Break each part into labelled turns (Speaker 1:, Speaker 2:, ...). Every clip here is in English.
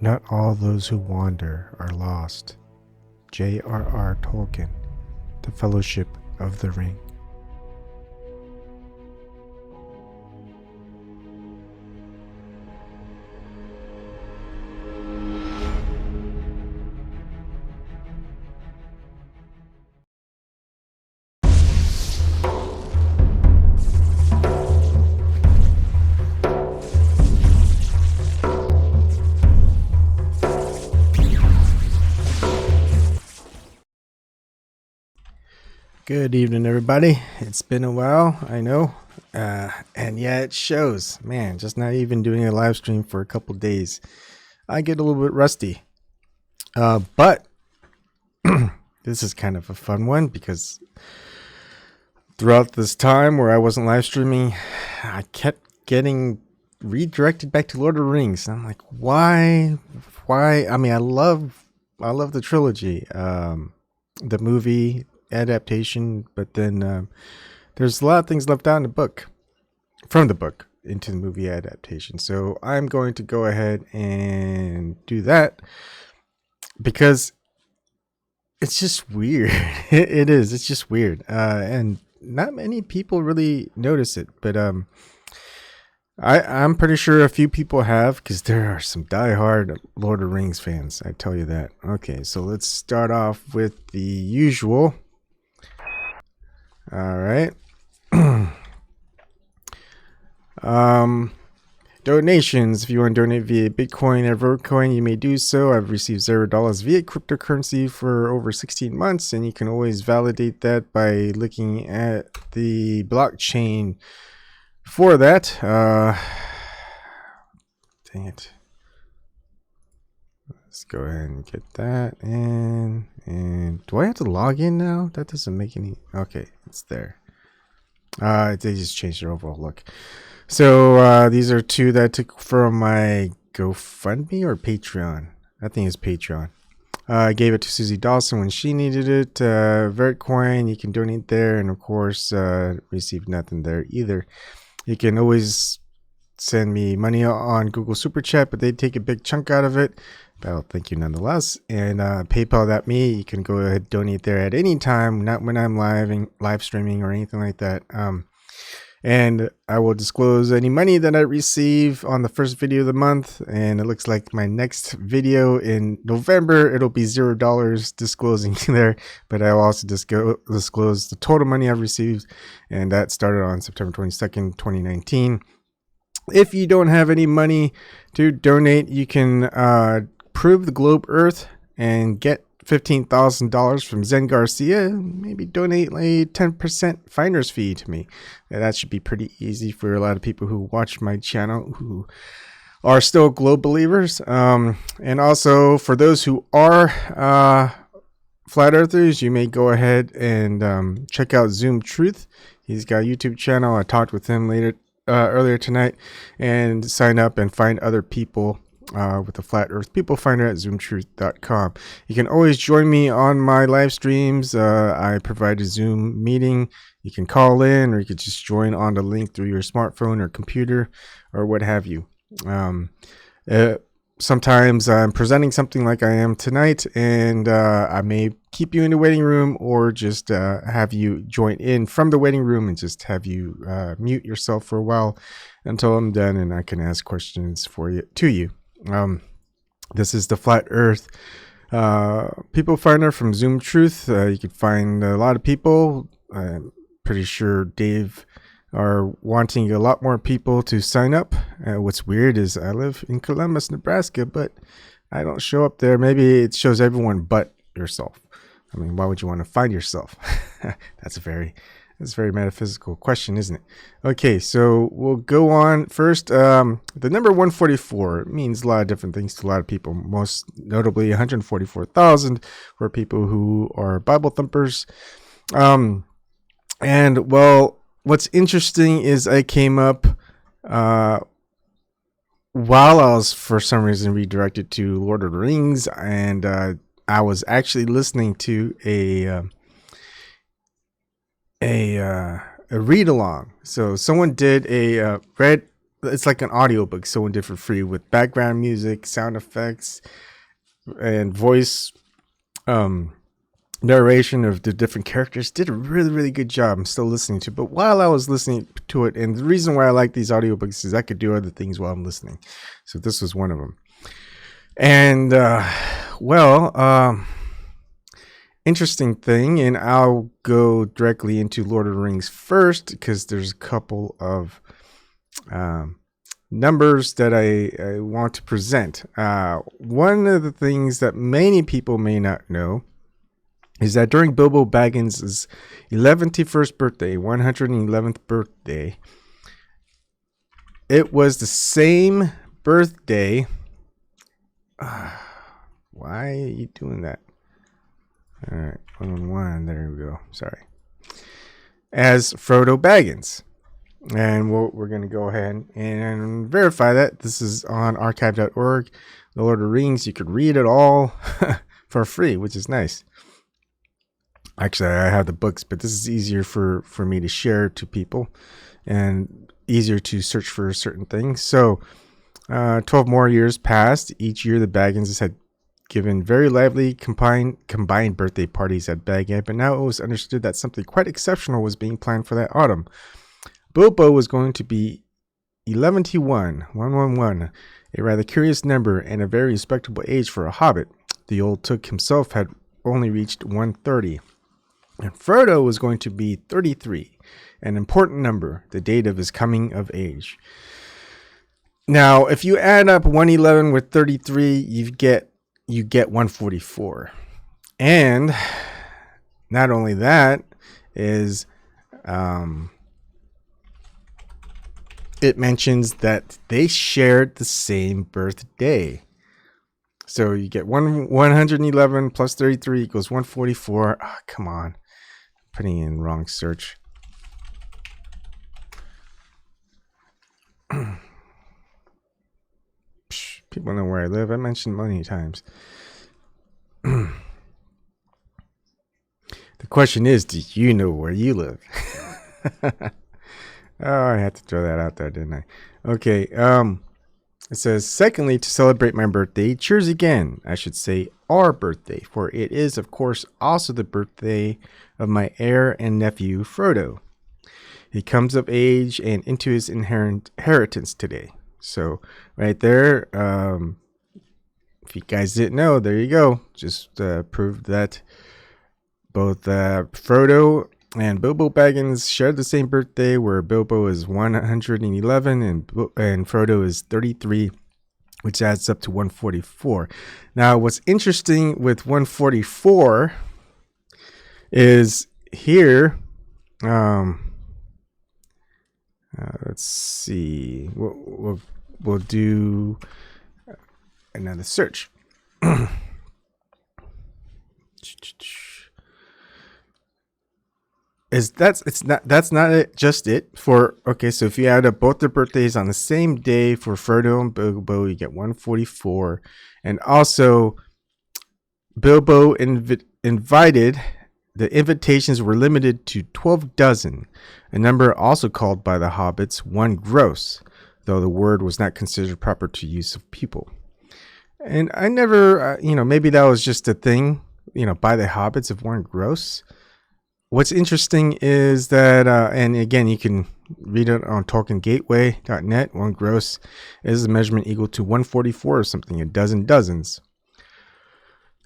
Speaker 1: Not all those who wander are lost. J.R.R. Tolkien, The Fellowship of the Ring. Good evening, everybody. It's been a while, I know. And yeah, it shows. Man, just not even doing a live stream for a couple days. I get a little bit rusty. But this is kind of a fun one because throughout this time where I wasn't live streaming, I kept getting redirected back to Lord of the Rings. And I'm like, why? I mean, I love the trilogy, the movie adaptation, but then there's a lot of things left out in the book, from the book into the movie adaptation. So I'm going to go ahead and do that because it's just weird. It is. It's just weird, and not many people really notice it. But I'm pretty sure a few people have, because there are some diehard Lord of the Rings fans. I tell you that. Okay, so let's start off with the usual. All right. Donations. If you want to donate via Bitcoin or Vertcoin, you may do so. I've received $0 via cryptocurrency for over 16 months, and you can always validate that by looking at the blockchain for that. Dang it. Let's go ahead and get that in. And do I have to log in now? That doesn't make any... Okay, it's there. They just changed their overall look. So these are two that I took from my GoFundMe or Patreon. I think it's Patreon. I gave it to Susie Dawson when she needed it. Vertcoin, you can donate there. And of course, receive nothing there either. You can always send me money on Google Super Chat, but they take a big chunk out of it. Well, thank you nonetheless. And PayPal that me, you can go ahead and donate there at any time, not when I'm live streaming or anything like that. And I will disclose any money that I receive on the first video of the month. And it looks like my next video in November, it'll be $0 disclosing there. But I will also disclose the total money I've received. And that started on September 22nd, 2019. If you don't have any money to donate, you can prove the globe Earth and get $15,000 from Zen Garcia. Maybe donate like 10% finder's fee to me. That should be pretty easy for a lot of people who watch my channel who are still globe believers. And also for those who are flat earthers, you may go ahead and check out Zoom Truth. He's got a YouTube channel. I talked with him earlier tonight, and sign up and find other people with the Flat Earth People Finder at zoomtruth.com. You can always join me on my live streams. I provide a Zoom meeting. You can call in, or you could just join on the link through your smartphone or computer or what have you. Sometimes I'm presenting something like I am tonight, and I may keep you in the waiting room, or just have you join in from the waiting room and just have you mute yourself for a while until I'm done, and I can ask questions to you. This is the Flat Earth People Finder from Zoom Truth. You can find a lot of people. I'm pretty sure Dave are wanting a lot more people to sign up. What's weird is I live in Columbus, Nebraska, but I don't show up there. Maybe it shows everyone but yourself. I mean, why would you want to find yourself? That's a very metaphysical question, isn't it? Okay, so we'll go on first. The number 144 means a lot of different things to a lot of people, most notably 144,000 for people who are Bible thumpers. And well, what's interesting is I came up while I was for some reason redirected to Lord of the Rings, and I was actually listening to a read along. So someone did a read it's like an audiobook, someone did for free with background music, sound effects, and voice narration of the different characters. Did a really good job. I'm still listening to it. But while I was listening to it, and the reason why I like these audiobooks is I could do other things while I'm listening. So this was one of them. And interesting thing, and I'll go directly into Lord of the Rings first because there's a couple of numbers that I want to present. One of the things that many people may not know is that during Bilbo Baggins' 111st birthday, 111th birthday, it was the same birthday. Why are you doing that? All right, 111. There we go. Sorry. As Frodo Baggins. And we're going to go ahead and verify that. This is on archive.org. The Lord of the Rings. You could read it all for free, which is nice. Actually, I have the books, but this is easier for me to share to people and easier to search for certain things. So 12 more years passed. Each year, the Bagginses had given very lively combined birthday parties at Baghead, but now it was understood that something quite exceptional was being planned for that autumn. Bilbo was going to be 111, a rather curious number and a very respectable age for a hobbit. The old Took himself had only reached 130. And Frodo was going to be 33, an important number, the date of his coming of age. Now, if you add up 111 with 33, you get 144. And not only that is it mentions that they shared the same birthday. So you get 111 plus 33 equals 144. Oh, come on. Putting in wrong search. People know where I live. I mentioned many times. The question is, do you know where you live? Oh, I had to throw that out there, didn't I? Okay. It says, secondly, to celebrate my birthday, cheers again. I should say our birthday, for it is, of course, also the birthday of my heir and nephew, Frodo. He comes of age and into his inheritance today. So right there, if you guys didn't know, there you go. Just proved that both Frodo and Bilbo Baggins shared the same birthday, where Bilbo is 111 and Frodo is 33, which adds up to 144. Now, what's interesting with 144 is here. Let's see. We'll do another search. That's not it, just it for okay. So if you add up both their birthdays on the same day for Frodo and Bilbo, you get 144, and also Bilbo invited. The invitations were limited to 12 dozen, a number also called by the hobbits one gross, though the word was not considered proper to use of people. And I never, maybe that was just a thing, by the hobbits of one gross. What's interesting is that, and again, you can read it on TolkienGateway.net. One gross is a measurement equal to 144 or something, a dozen dozens.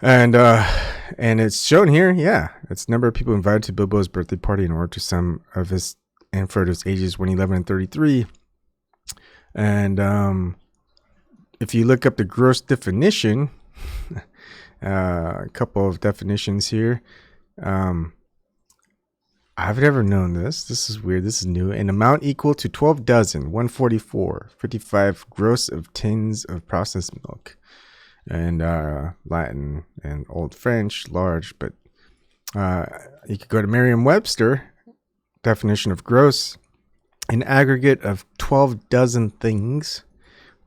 Speaker 1: And it's shown here, yeah, it's the number of people invited to Bilbo's birthday party in order to some of his and Frodo's ages 111 and 33. And if you look up the gross definition, a couple of definitions here. I've never known this. This is weird. This is new. An amount equal to 12 dozen, 144, 55 gross of tins of processed milk. And Latin and Old French, large, but you could go to Merriam-Webster, definition of gross, an aggregate of 12 dozen things.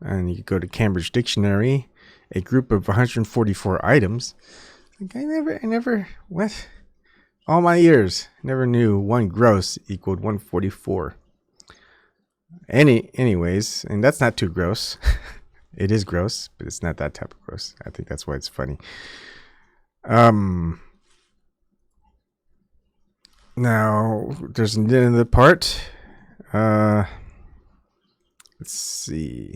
Speaker 1: And you could go to Cambridge Dictionary, a group of 144 items. Like I never, what? All my years, never knew one gross equaled 144. Anyways, and that's not too gross. It is gross, but it's not that type of gross. I think that's why it's funny. Now there's another part. Let's see.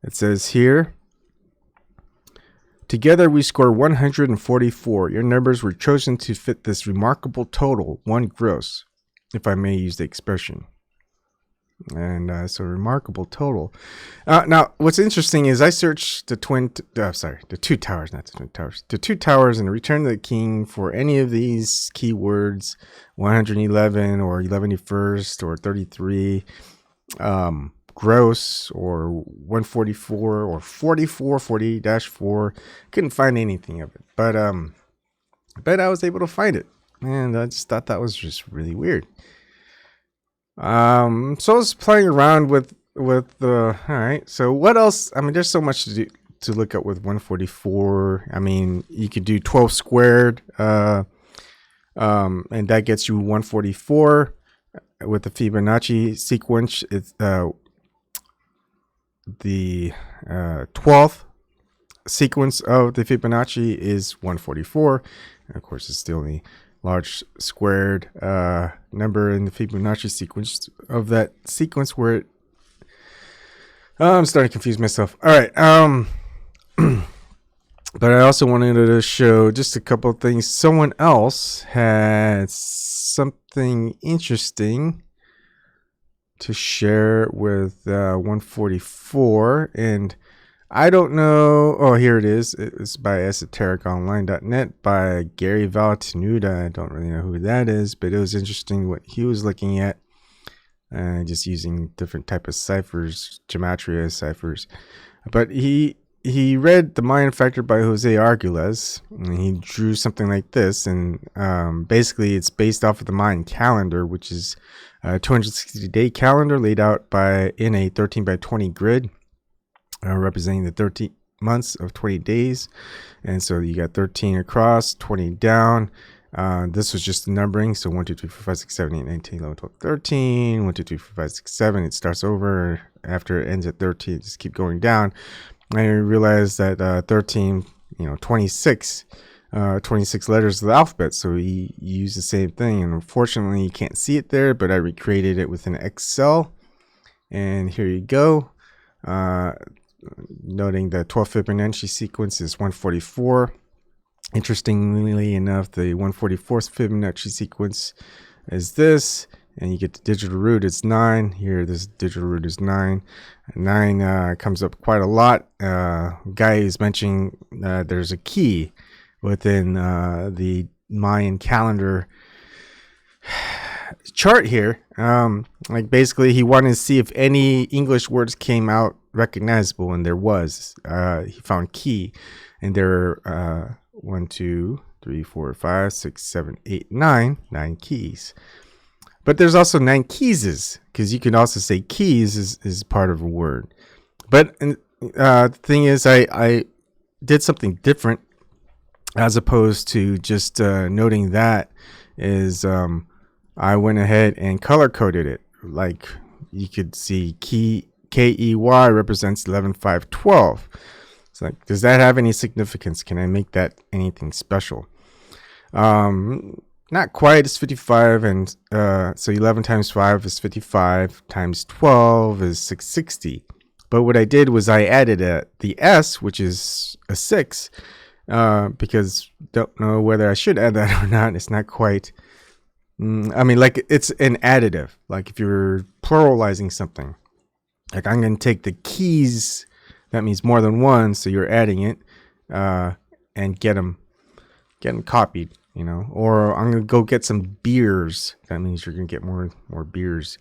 Speaker 1: It says here, together we score 144. Your numbers were chosen to fit this remarkable total, 1 gross, if I may use the expression. And so remarkable total. Now, what's interesting is I searched the two towers, not the twin towers, the 2 towers and Return of the King for any of these keywords, 111 or 111st or 33. Gross or 144 or 44 40-4. Couldn't find anything of it, but I was able to find it, and I just thought that was just really weird. So I was playing around with the all right, so what else? I mean, there's so much to look at with 144. I mean, you could do 12 squared, and that gets you 144 with the Fibonacci sequence. It's the 12th sequence of the Fibonacci is 144. And of course, it's still the large squared number in the Fibonacci sequence of that sequence where it... I'm starting to confuse myself. All right. But I also wanted to show just a couple of things. Someone else had something interesting to share with 144, and I don't know. Oh, here it is. It's by esotericonline.net by Gary Valtenuta. I don't really know who that is, but it was interesting what he was looking at, just using different type of ciphers, gematria ciphers. But he read The Mayan Factor by Jose Arguelles, and he drew something like this. And basically, it's based off of the Mayan calendar, which is a 260-day calendar laid out in a 13 by 20 grid, representing the 13 months of 20 days. And so you got 13 across, 20 down. This was just the numbering. So 1, 2, 3, 4, 5, 6, 7, 8, 9, 10, 11, 12, 13. 1, 2, 3, 4, 5, 6, 7. It starts over after it ends at 13. Just keep going down. I realized that 13, 26 letters of the alphabet. So he used the same thing. And unfortunately, you can't see it there, but I recreated it within Excel. And here you go. Noting the 12 Fibonacci sequence is 144. Interestingly enough, the 144th Fibonacci sequence is this. And you get the digital root, it's 9. Here, this digital root is 9. 9 comes up quite a lot. Guy is mentioning there's a key within the Mayan calendar chart here. Like basically, he wanted to see if any English words came out recognizable, and there was. He found key, and there are 1, 2, 3, 4, 5, 6, 7, 8, 9 keys. But there's also 9 keyses, because you can also say keys is part of a word. But the thing is, I did something different as opposed to just noting that is I went ahead and color coded it. Like you could see key KEY represents 11, 5, 12. It's like, does that have any significance? Can I make that anything special? Not quite. It's 55, and so 11 times 5 is 55 times 12 is 660. But what I did was I added the S, which is a 6, because don't know whether I should add that or not. It's not quite. I mean, like it's an additive. Like if you're pluralizing something, like I'm going to take the keys. That means more than one, so you're adding it, and get them copied. Or I'm gonna go get some beers. That means you're gonna get more beers.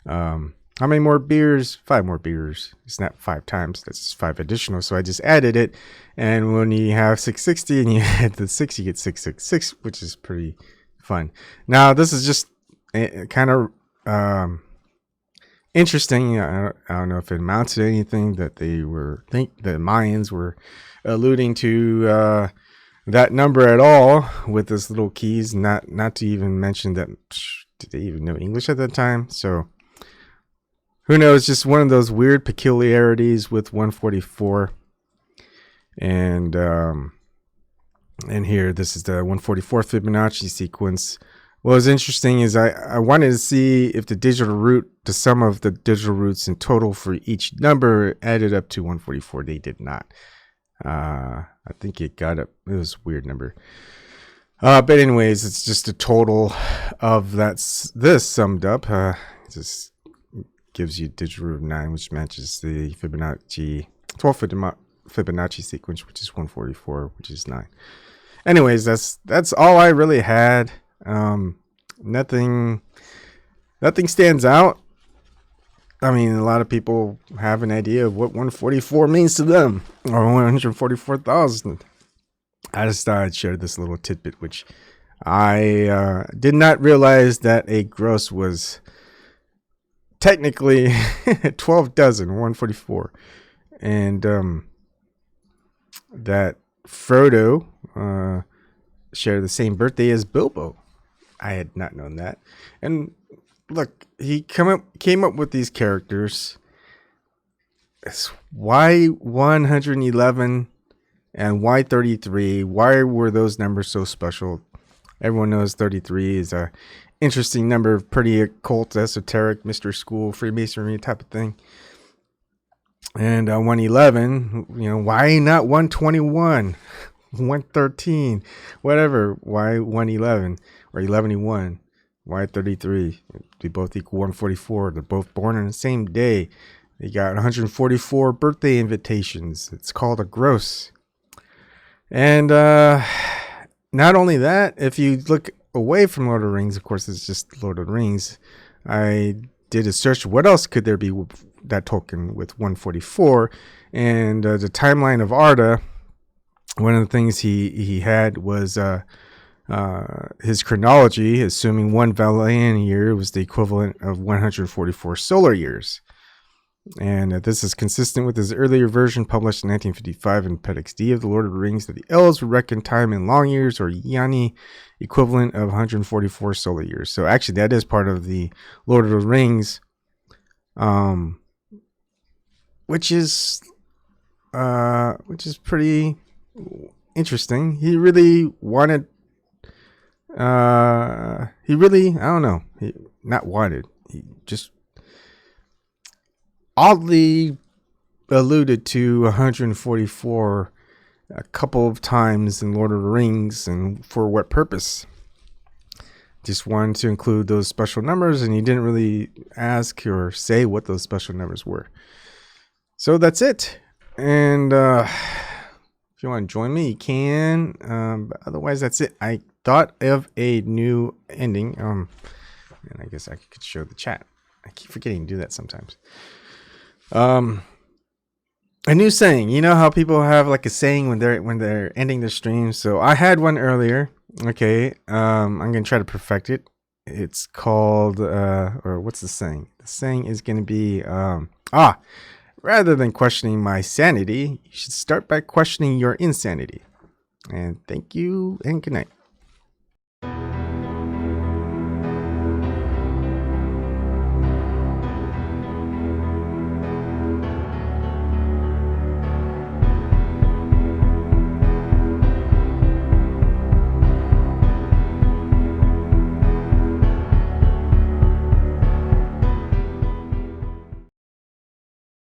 Speaker 1: How many more beers? 5 more beers. It's not 5 times. That's just 5 additional. So I just added it. And when you have 660 and you add the 6, you get 666, which is pretty fun. Now this is just kind of interesting. I don't know if it amounts to anything that the Mayans were alluding to. That number at all with this little keys, not to even mention that did they even know English at that time? So who knows? Just one of those weird peculiarities with 144. And here, this is the 144 Fibonacci sequence. What was interesting is I wanted to see if the digital root, the sum of the digital roots in total for each number added up to 144. They did not. I think it got up. It was a weird number. But anyways, it's just a total of this summed up. Just gives you digital root of 9, which matches the Fibonacci 12 Fibonacci sequence, which is 144, which is 9. Anyways, that's all I really had. Nothing stands out. I mean, a lot of people have an idea of what 144 means to them, or 144,000. I just thought I'd share this little tidbit, which I did not realize that a gross was technically 12 dozen, 144. And that Frodo shared the same birthday as Bilbo. I had not known that. And look, he came up with these characters. Why 111 and why 33? Why were those numbers so special? Everyone knows 33 is a interesting number, pretty occult, esoteric, mystery school, Freemasonry type of thing. And 111, why not 121, 113, whatever? Why 111 or 11-1? Why 33? They both equal 144. They're both born on the same day. They got 144 birthday invitations. It's called a gross. And not only that, if you look away from Lord of the Rings, of course, it's just Lord of the Rings. I did a search. What else could there be with that Tolkien with 144? And the timeline of Arda, one of the things he had was his chronology, assuming one Valian year was the equivalent of 144 solar years. And this is consistent with his earlier version published in 1955 in Appendix D of the Lord of the Rings, that the elves would reckon time in long years, or Yanni, equivalent of 144 solar years. So actually that is part of the Lord of the Rings, which is pretty interesting. He really wanted, I don't know, he just oddly alluded to 144 a couple of times in Lord of the Rings, and for what purpose? Just wanted to include those special numbers, and he didn't really ask or say what those special numbers were. So that's it. And if you want to join me, you can. But otherwise, that's it. I thought of a new ending. And I guess I could show the chat. I keep forgetting to do that sometimes. A new saying. You know how people have like a saying when they're ending their streams. So I had one earlier. Okay. I'm gonna try to perfect it. It's called or what's the saying? The saying is gonna be rather than questioning my sanity, you should start by questioning your insanity. And thank you and good night.